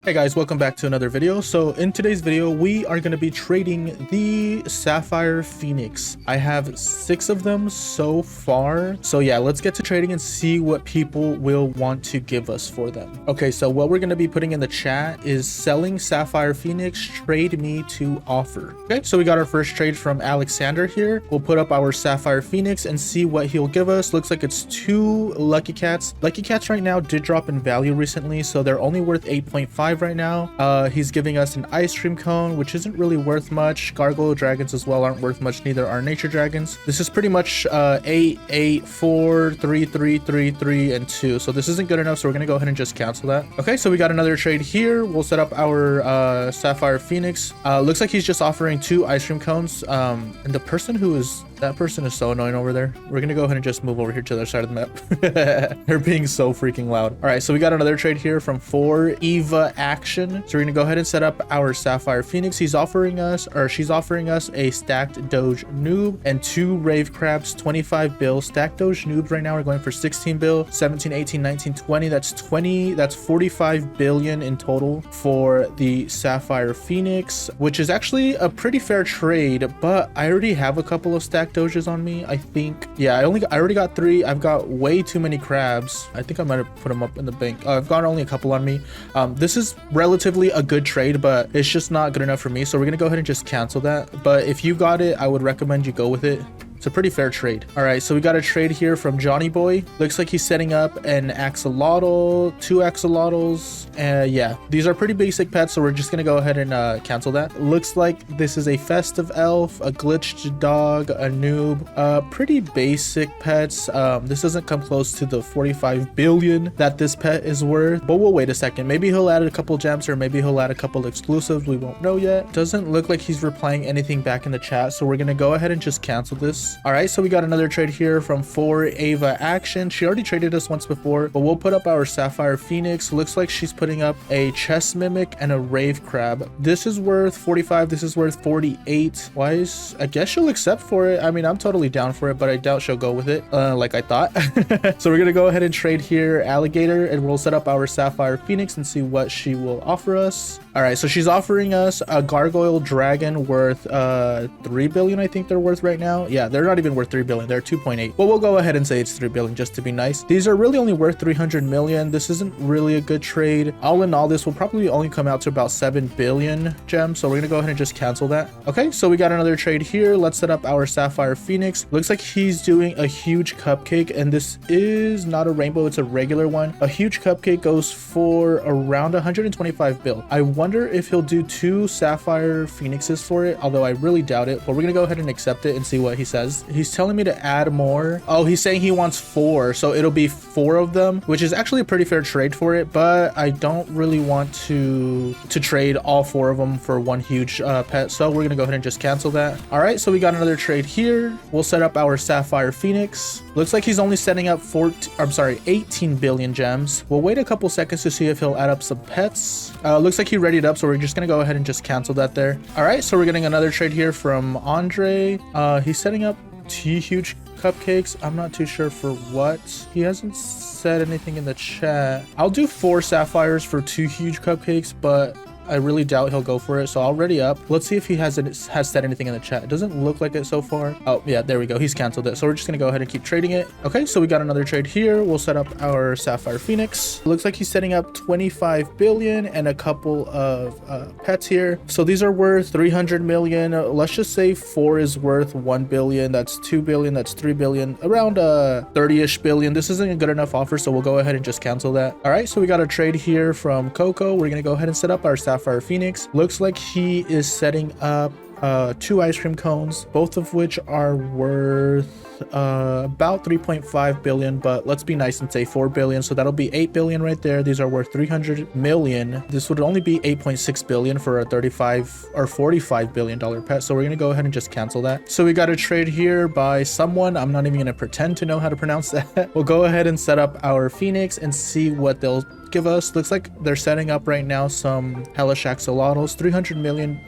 Hey guys, welcome back to another video. So in today's video, we are going to be trading the Sapphire Phoenix. I have 6 of them so far. So yeah, let's get to trading and see what people will want to give us for them. Okay, so what we're going to be putting in the chat is selling Sapphire Phoenix, trade me to offer. Okay, so we got our first trade from Alexander here. We'll put up our Sapphire Phoenix and see what he'll give us. Looks like it's 2 Lucky Cats. Lucky Cats right now did drop in value recently, so they're only worth 8.5 right now. He's giving us an ice cream cone, which isn't really worth much. Gargoyle dragons as well aren't worth much, neither are nature dragons. This is pretty much 8, 8, 4, 3, 3, 3, 3, and 2. So this isn't good enough, so we're gonna go ahead and just cancel that. Okay, so we got another trade here. We'll set up our Sapphire Phoenix. Looks like he's just offering 2 ice cream cones. And the person who is that person is so annoying over there. We're gonna go ahead and just move over here to the other side of the map. They're being so freaking loud. All right, so we got another trade here from 4 Eva Action. So we're gonna go ahead and set up our Sapphire Phoenix. She's offering us a stacked Doge noob and 2 Rave Crabs, 25 bill. Stacked Doge noobs right now are going for 16 bill, 17, 18, 19, 20. That's 45 billion in total for the Sapphire Phoenix, which is actually a pretty fair trade, but I already have a couple of stacked Doges on me. I think, yeah, I already got 3. I've got way too many crabs. I think I might have put them up in the bank. I've got only a couple on me. This is relatively a good trade, but it's just not good enough for me, so we're gonna go ahead and just cancel that. But if you got it, I would recommend you go with it. It's a pretty fair trade. All right, so we got a trade here from Johnny Boy. Looks like he's setting up an axolotl, 2 axolotls. Yeah, these are pretty basic pets, so we're just gonna go ahead and cancel that. Looks like this is a festive elf, a glitched dog, a noob. Pretty basic pets. This doesn't come close to the 45 billion that this pet is worth, but we'll wait a second. Maybe he'll add a couple gems, or maybe he'll add a couple exclusives. We won't know yet. Doesn't look like he's replying anything back in the chat, so we're gonna go ahead and just cancel this. All right, so we got another trade here from 4 Ava Action. She already traded us once before, but we'll put up our Sapphire Phoenix. Looks like she's putting up a chess mimic and a rave crab. This is worth 45. This is worth 48. I guess she'll accept for it. I mean, I'm totally down for it, but I doubt she'll go with it like I thought. So we're gonna go ahead and trade here Alligator, and we'll set up our Sapphire Phoenix and see what she will offer us. All right, so she's offering us a Gargoyle Dragon worth 3 billion. I think they're worth right now. Yeah, they're not even worth 3 billion. They're 2.8. But we'll go ahead and say it's 3 billion just to be nice. These are really only worth 300 million. This isn't really a good trade. All in all, this will probably only come out to about 7 billion gems. So we're gonna go ahead and just cancel that. Okay, so we got another trade here. Let's set up our Sapphire Phoenix. Looks like he's doing a huge cupcake, and this is not a rainbow, it's a regular one. A huge cupcake goes for around 125 bill. I wonder if he'll do 2 Sapphire Phoenixes for it, although I really doubt it. But we're gonna go ahead and accept it and see what he says. He's telling me to add more. Oh, he's saying he wants 4, so it'll be 4 of them, which is actually a pretty fair trade for it, but I don't really want to trade all 4 of them for one huge pet, so we're gonna go ahead and just cancel that. All right, so we got another trade here. We'll set up our Sapphire Phoenix. Looks like he's only setting up 18 billion gems. We'll wait a couple seconds to see if he'll add up some pets. Looks like he readied up, so we're just gonna go ahead and just cancel that there. All right, so we're getting another trade here from Andre. He's setting up 2 huge cupcakes. I'm not too sure for what. He hasn't said anything in the chat. I'll do 4 sapphires for 2 huge cupcakes, but I really doubt he'll go for it, so I'll ready up. Let's see if he has said anything in the chat. It doesn't look like it so far. Oh yeah, there we go. He's canceled it, so we're just gonna go ahead and keep trading it. Okay, so we got another trade here. We'll set up our Sapphire Phoenix. Looks like he's setting up 25 billion and a couple of pets here. So these are worth 300 million. Let's just say 4 is worth 1 billion. That's 2 billion. That's 3 billion. Around 30-ish billion. This isn't a good enough offer, so we'll go ahead and just cancel that. All right, so we got a trade here from Coco. We're gonna go ahead and set up our Sapphire Phoenix. Looks like he is setting up 2 ice cream cones, both of which are worth about 3.5 billion, but let's be nice and say 4 billion, so that'll be 8 billion right there. These are worth 300 million. This would only be 8.6 billion for a 35 or 45 billion dollar pet, so we're gonna go ahead and just cancel that. So we got a trade here by someone. I'm not even gonna pretend to know how to pronounce that. We'll go ahead and set up our Phoenix and see what they'll give us. Looks like they're setting up right now some hellish axolotls, 300 million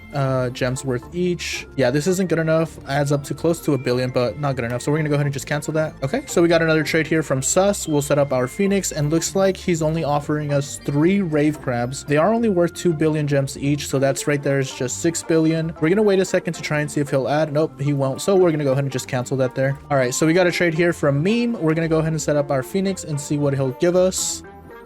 gems worth each. Yeah, this isn't good enough. Adds up to close to 1 billion, but not good enough. So we're gonna go ahead and just cancel that. Okay, so we got another trade here from Sus. We'll set up our Phoenix, and looks like he's only offering us 3 Rave Crabs. They are only worth 2 billion gems each, so that's right there is just 6 billion. We're gonna wait a second to try and see if he'll add. Nope, he won't. So we're gonna go ahead and just cancel that there. All right, so we got a trade here from Meme. We're gonna go ahead and set up our Phoenix and see what he'll give us.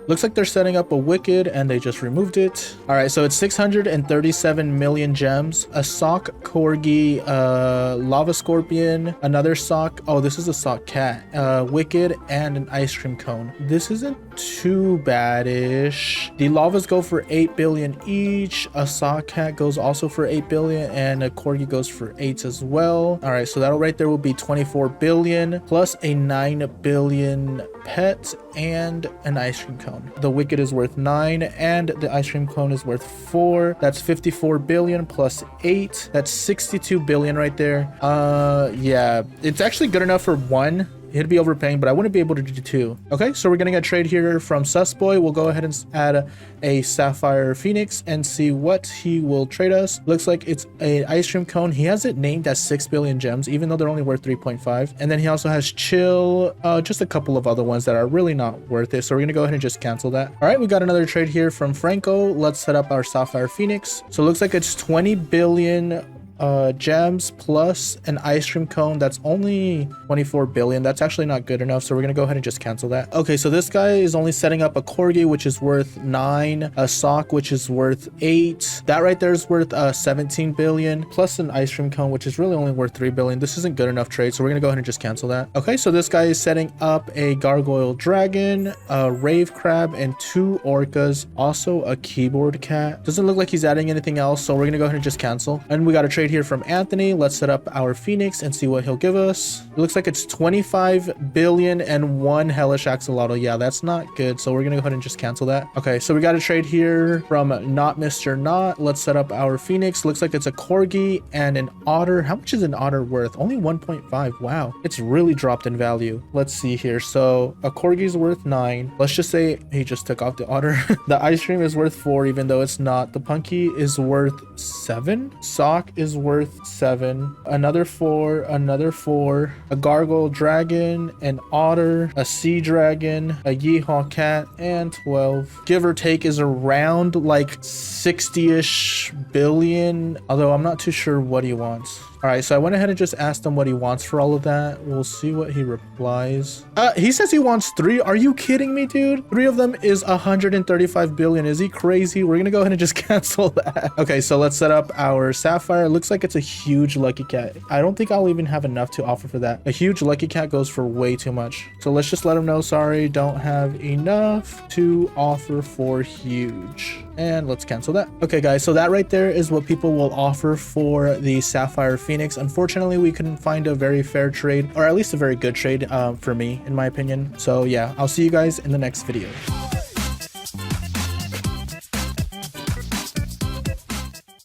Looks like they're setting up a Wicked and they just removed it. All right, so it's 637 million gems, a sock corgi, lava scorpion, another sock. Oh, this is a sock cat, Wicked, and an ice cream cone. This isn't too bad-ish. The lavas go for 8 billion each. A sock cat goes also for 8 billion, and a corgi goes for 8 as well. All right, so that'll right there will be 24 billion plus a 9 billion pet and an ice cream cone. The Wicked is worth 9 and the ice cream cone is worth 4. That's 54 billion plus 8. That's 62 billion right there. Yeah, it's actually good enough for 1. He'd be overpaying, but I wouldn't be able to do 2. Okay, so we're getting a trade here from Susboy. We'll go ahead and add a Sapphire Phoenix and see what he will trade us. Looks like it's a ice cream cone. He has it named as 6 billion gems, even though they're only worth 3.5. And then he also has Chill, just a couple of other ones that are really not worth it. So we're gonna go ahead and just cancel that. All right, we got another trade here from Franco. Let's set up our Sapphire Phoenix. So it looks like it's 20 billion gems plus an ice cream cone. That's only 24 billion. That's actually not good enough, so we're gonna go ahead and just cancel that. Okay, so this guy is only setting up a corgi, which is worth 9, a sock, which is worth 8. That right there is worth 17 billion plus an ice cream cone, which is really only worth 3 billion. This isn't good enough trade, so we're gonna go ahead and just cancel that. Okay, so this guy is setting up a gargoyle dragon, a rave crab, and 2 orcas, also a keyboard cat. Doesn't look like he's adding anything else, so we're gonna go ahead and just cancel. And we got a trade here from Anthony. Let's set up our Phoenix and see what he'll give us. It looks like it's 25 billion and 1 hellish axolotl. Yeah, that's not good, so we're gonna go ahead and just cancel that. Okay, so we got a trade here from Not Mr. Not. Let's set up our Phoenix. Looks like it's a corgi and an otter. How much is an otter worth? Only 1.5. Wow, it's really dropped in value. Let's see here. So a corgi is worth 9. Let's just say he just took off the otter. The ice cream is worth 4, even though it's not. The punky is worth 7. Sock is worth 7, another 4, another 4, a gargoyle dragon, an otter, a sea dragon, a yeehaw cat, and 12. Give or take is around like 60-ish billion, although I'm not too sure what he wants. All right, so I went ahead and just asked him what he wants for all of that. We'll see what he replies. He says he wants 3. Are you kidding me, dude? 3 of them is 135 billion. Is he crazy? We're gonna go ahead and just cancel that. Okay, so let's set up our Sapphire. It looks like it's a huge lucky cat. I don't think I'll even have enough to offer for that. A huge lucky cat goes for way too much. So let's just let him know, sorry, don't have enough to offer for huge. And let's cancel that. Okay, guys, so that right there is what people will offer for the Sapphire Phoenix. Unfortunately, we couldn't find a very fair trade, or at least a very good trade for me, in my opinion. So yeah, I'll see you guys in the next video.